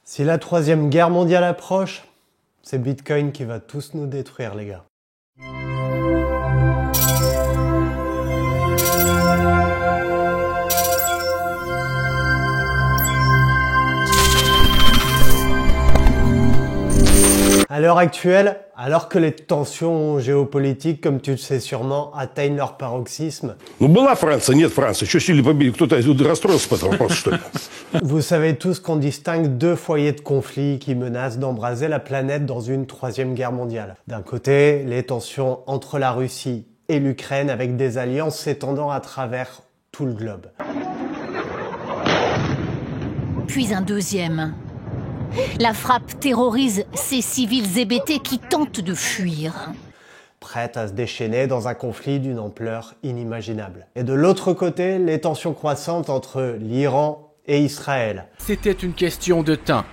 Si la troisième guerre mondiale approche, c'est Bitcoin qui va tous nous détruire, les gars. À l'heure actuelle, alors que les tensions géopolitiques, comme tu le sais sûrement, atteignent leur paroxysme, была Франция, нет Франции. Что сильно побили? Кто-то расстроился по этому вопросу, что ли? Vous savez tous qu'on distingue deux foyers de conflit qui menacent d'embraser la planète dans une troisième guerre mondiale. D'un côté, les tensions entre la Russie et l'Ukraine avec des alliances s'étendant à travers tout le globe. Puis un deuxième. La frappe terrorise ces civils hébétés qui tentent de fuir. Prête à se déchaîner dans un conflit d'une ampleur inimaginable. Et de l'autre côté, les tensions croissantes entre l'Iran et Israël. C'était une question de temps.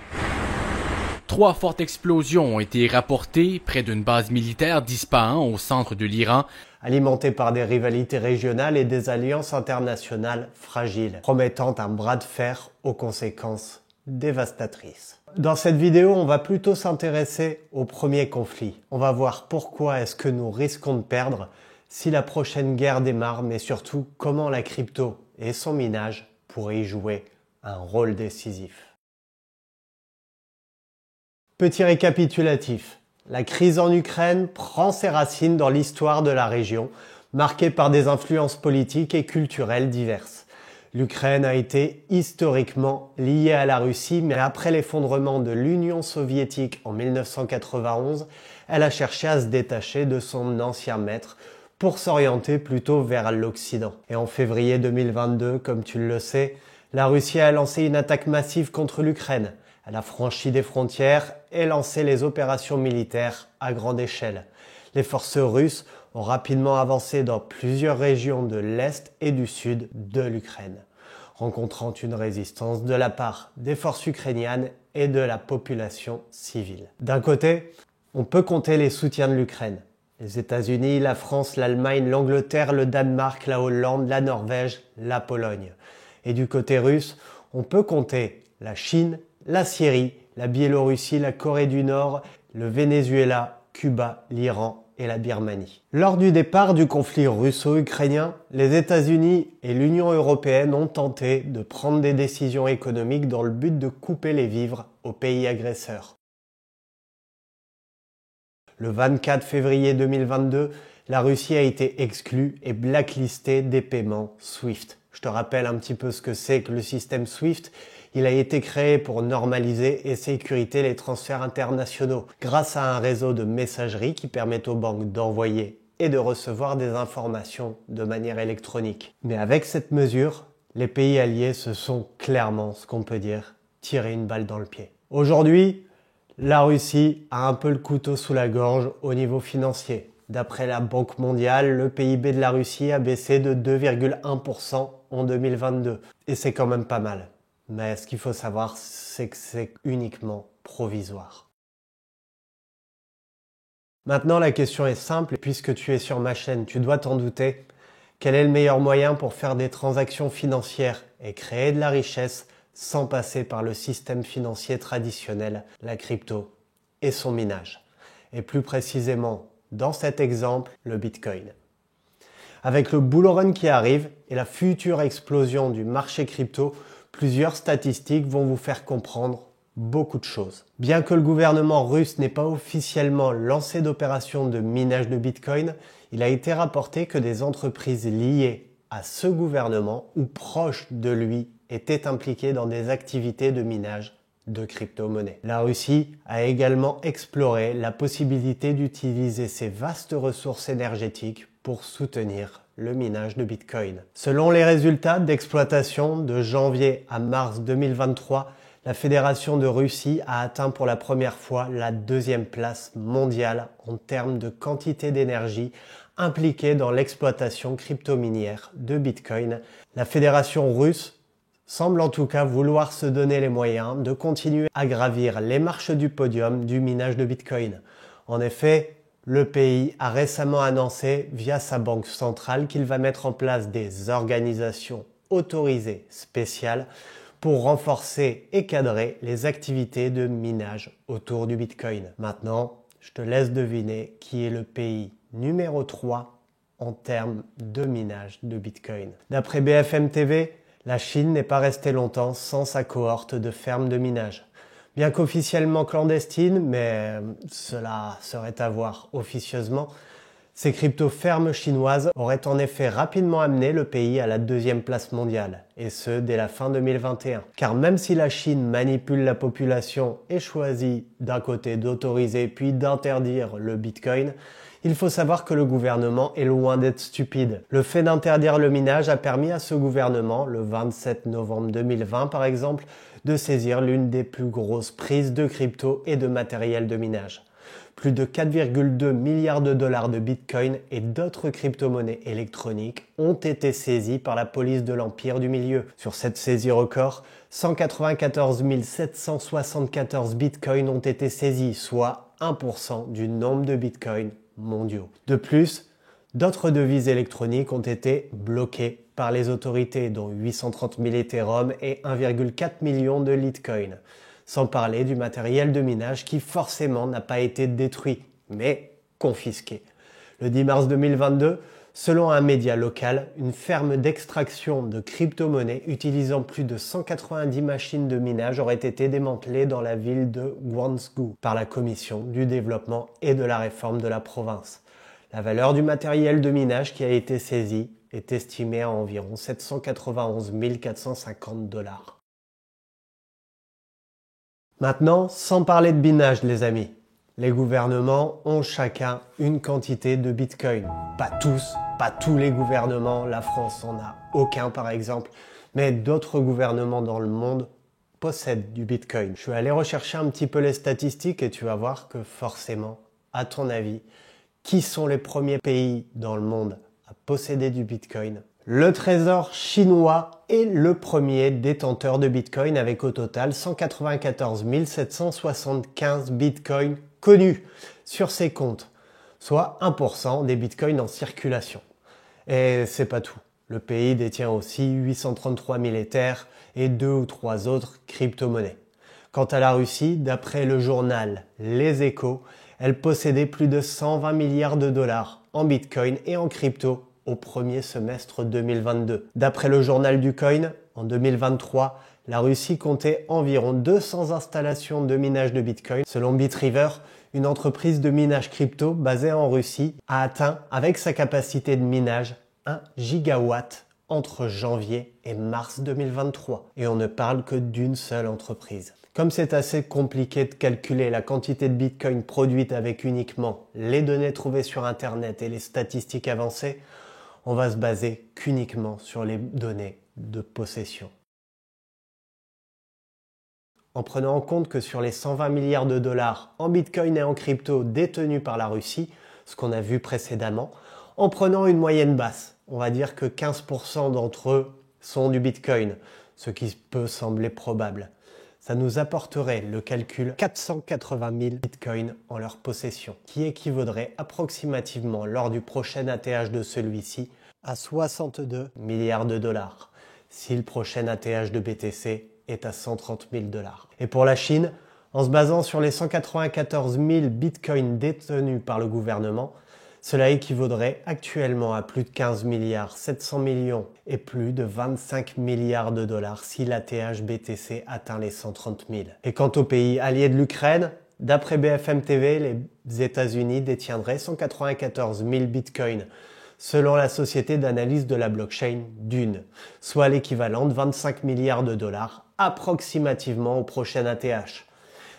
3 fortes explosions ont été rapportées près d'une base militaire d'Ispahan au centre de l'Iran, Alimentées par des rivalités régionales et des alliances internationales fragiles, promettant un bras de fer aux conséquences dévastatrices. Dans cette vidéo, on va plutôt s'intéresser au premier conflit. On va voir pourquoi est-ce que nous risquons de perdre si la prochaine guerre démarre, mais surtout comment la crypto et son minage pourraient y jouer un rôle décisif. Petit récapitulatif. La crise en Ukraine prend ses racines dans l'histoire de la région, marquée par des influences politiques et culturelles diverses. L'Ukraine a été historiquement liée à la Russie, mais après l'effondrement de l'Union soviétique en 1991, elle a cherché à se détacher de son ancien maître pour s'orienter plutôt vers l'Occident. Et en février 2022, comme tu le sais, la Russie a lancé une attaque massive contre l'Ukraine. Elle a franchi des frontières et lancé les opérations militaires à grande échelle. Les forces russes ont rapidement avancé dans plusieurs régions de l'Est et du Sud de l'Ukraine, rencontrant une résistance de la part des forces ukrainiennes et de la population civile. D'un côté, on peut compter les soutiens de l'Ukraine. Les États-Unis, la France, l'Allemagne, l'Angleterre, le Danemark, la Hollande, la Norvège, la Pologne. Et du côté russe, on peut compter la Chine, la Syrie, la Biélorussie, la Corée du Nord, le Venezuela, Cuba, l'Iran et la Birmanie. Lors du départ du conflit russo-ukrainien, les États-Unis et l'Union européenne ont tenté de prendre des décisions économiques dans le but de couper les vivres aux pays agresseurs. Le 24 février 2022, la Russie a été exclue et blacklistée des paiements SWIFT. Je te rappelle un petit peu ce que c'est que le système SWIFT. Il a été créé pour normaliser et sécuriser les transferts internationaux grâce à un réseau de messagerie qui permet aux banques d'envoyer et de recevoir des informations de manière électronique. Mais avec cette mesure, les pays alliés se sont clairement, ce qu'on peut dire, tiré une balle dans le pied. Aujourd'hui, la Russie a un peu le couteau sous la gorge au niveau financier. D'après la Banque mondiale, le PIB de la Russie a baissé de 2,1% en 2022. Et c'est quand même pas mal. Mais ce qu'il faut savoir, c'est que c'est uniquement provisoire. Maintenant, la question est simple, puisque tu es sur ma chaîne, tu dois t'en douter. Quel est le meilleur moyen pour faire des transactions financières et créer de la richesse sans passer par le système financier traditionnel, la crypto et son minage? Et plus précisément, dans cet exemple, le Bitcoin. Avec le bull run qui arrive et la future explosion du marché crypto, plusieurs statistiques vont vous faire comprendre beaucoup de choses. Bien que le gouvernement russe n'ait pas officiellement lancé d'opération de minage de Bitcoin, il a été rapporté que des entreprises liées à ce gouvernement ou proches de lui étaient impliquées dans des activités de minage de crypto-monnaies. La Russie a également exploré la possibilité d'utiliser ses vastes ressources énergétiques pour soutenir le minage de Bitcoin. Selon les résultats d'exploitation de janvier à mars 2023, la Fédération de Russie a atteint pour la première fois la 2e place mondiale en termes de quantité d'énergie impliquée dans l'exploitation crypto-minière de Bitcoin. La Fédération russe semble en tout cas vouloir se donner les moyens de continuer à gravir les marches du podium du minage de Bitcoin. En effet, le pays a récemment annoncé via sa banque centrale qu'il va mettre en place des organisations autorisées spéciales pour renforcer et cadrer les activités de minage autour du Bitcoin. Maintenant, je te laisse deviner qui est le pays numéro 3 en termes de minage de Bitcoin. D'après BFM TV, la Chine n'est pas restée longtemps sans sa cohorte de fermes de minage. Bien qu'officiellement clandestine, mais cela serait à voir officieusement, ces crypto-fermes chinoises auraient en effet rapidement amené le pays à la 2e place mondiale, et ce dès la fin 2021. Car même si la Chine manipule la population et choisit d'un côté d'autoriser puis d'interdire le Bitcoin, il faut savoir que le gouvernement est loin d'être stupide. Le fait d'interdire le minage a permis à ce gouvernement, le 27 novembre 2020 par exemple, de saisir l'une des plus grosses prises de crypto et de matériel de minage. Plus de 4,2 milliards de dollars de Bitcoin et d'autres crypto-monnaies électroniques ont été saisis par la police de l'Empire du Milieu. Sur cette saisie record, 194 774 Bitcoins ont été saisis, soit 1% du nombre de Bitcoins mondiaux. De plus, d'autres devises électroniques ont été bloquées par les autorités, dont 830 000 Ethereum et 1,4 million de Litecoin. Sans parler du matériel de minage qui forcément n'a pas été détruit, mais confisqué. Le 10 mars 2022, selon un média local, une ferme d'extraction de crypto-monnaies utilisant plus de 190 machines de minage aurait été démantelée dans la ville de Guangzhou par la Commission du développement et de la réforme de la province. La valeur du matériel de minage qui a été saisi est estimée à environ 791 450 $. Maintenant, sans parler de binage les amis, les gouvernements ont chacun une quantité de Bitcoin. Pas tous, pas tous les gouvernements, la France en a aucun par exemple, mais d'autres gouvernements dans le monde possèdent du Bitcoin. Je suis allé rechercher un petit peu les statistiques et tu vas voir que forcément, à ton avis, qui sont les premiers pays dans le monde à posséder du Bitcoin? Le Trésor chinois est le premier détenteur de Bitcoin avec au total 194 775 Bitcoins connus sur ses comptes, soit 1% des Bitcoins en circulation. Et c'est pas tout. Le pays détient aussi 833 000 Ethers et 2 ou 3 autres crypto-monnaies. Quant à la Russie, d'après le journal Les Échos, elle possédait plus de 120 milliards de dollars en Bitcoin et en crypto au premier semestre 2022. D'après le journal du Coin, en 2023, la Russie comptait environ 200 installations de minage de Bitcoin. Selon Bitriver, une entreprise de minage crypto basée en Russie a atteint, avec sa capacité de minage, 1 gigawatt entre janvier et mars 2023. Et on ne parle que d'une seule entreprise. Comme c'est assez compliqué de calculer la quantité de Bitcoin produite avec uniquement les données trouvées sur Internet et les statistiques avancées, on va se baser qu'uniquement sur les données de possession. En prenant en compte que sur les 120 milliards de dollars en Bitcoin et en crypto détenus par la Russie, ce qu'on a vu précédemment, en prenant une moyenne basse, on va dire que 15% d'entre eux sont du Bitcoin, ce qui peut sembler probable. Ça nous apporterait le calcul 480 000 bitcoins en leur possession, qui équivaudrait approximativement lors du prochain ATH de celui-ci à 62 milliards de dollars, si le prochain ATH de BTC est à 130 000 $. Et pour la Chine, en se basant sur les 194 000 bitcoins détenus par le gouvernement, cela équivaudrait actuellement à plus de 15 milliards 700 millions et plus de 25 milliards de dollars si l'ATH BTC atteint les 130 000. Et quant aux pays alliés de l'Ukraine, d'après BFM TV, les États-Unis détiendraient 194 000 bitcoins, selon la société d'analyse de la blockchain Dune, soit l'équivalent de 25 milliards de dollars approximativement au prochain ATH.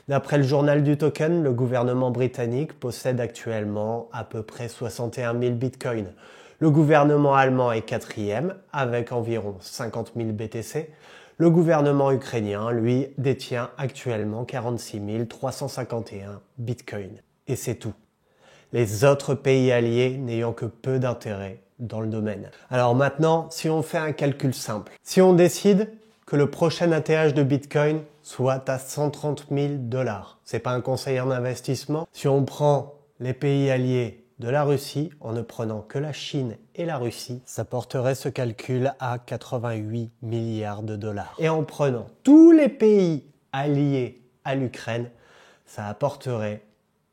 D'après le journal du token, le gouvernement britannique possède actuellement à peu près 61 000 bitcoins. Le gouvernement allemand est quatrième avec environ 50 000 BTC. Le gouvernement ukrainien, lui, détient actuellement 46 351 bitcoins. Et c'est tout. Les autres pays alliés n'ayant que peu d'intérêt dans le domaine. Alors maintenant, si on fait un calcul simple, si on décide que le prochain ATH de Bitcoin soit à 130 000 $. C'est pas un conseil en investissement. Si on prend les pays alliés de la Russie, en ne prenant que la Chine et la Russie, ça porterait ce calcul à 88 milliards de dollars. Et en prenant tous les pays alliés à l'Ukraine, ça apporterait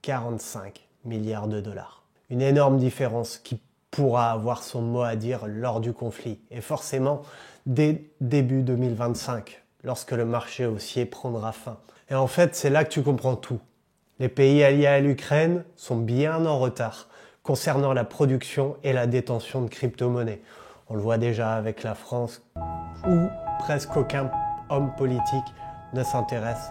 45 milliards de dollars. Une énorme différence qui pourra avoir son mot à dire lors du conflit. Et forcément, dès début 2025, lorsque le marché haussier prendra fin. Et en fait, c'est là que tu comprends tout. Les pays alliés à l'Ukraine sont bien en retard concernant la production et la détention de crypto-monnaies. On le voit déjà avec la France, où presque aucun homme politique ne s'intéresse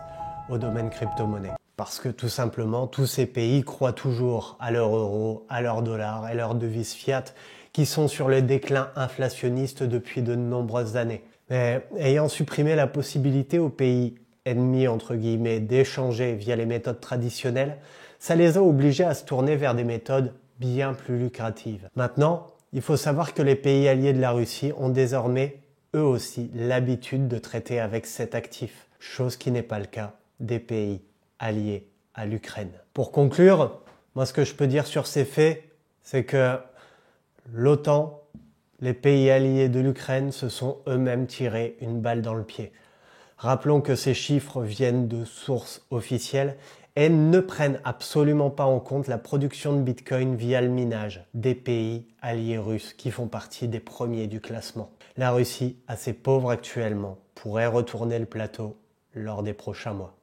au domaine crypto-monnaie. Parce que tout simplement, tous ces pays croient toujours à leur euro, à leur dollar et leur devise fiat, qui sont sur le déclin inflationniste depuis de nombreuses années. Mais ayant supprimé la possibilité aux pays ennemis, entre guillemets, d'échanger via les méthodes traditionnelles, ça les a obligés à se tourner vers des méthodes bien plus lucratives. Maintenant, il faut savoir que les pays alliés de la Russie ont désormais, eux aussi, l'habitude de traiter avec cet actif, chose qui n'est pas le cas des pays alliés à l'Ukraine. Pour conclure, moi ce que je peux dire sur ces faits, c'est que l'OTAN, les pays alliés de l'Ukraine se sont eux-mêmes tirés une balle dans le pied. Rappelons que ces chiffres viennent de sources officielles et ne prennent absolument pas en compte la production de Bitcoin via le minage des pays alliés russes qui font partie des premiers du classement. La Russie, assez pauvre actuellement, pourrait retourner le plateau lors des prochains mois.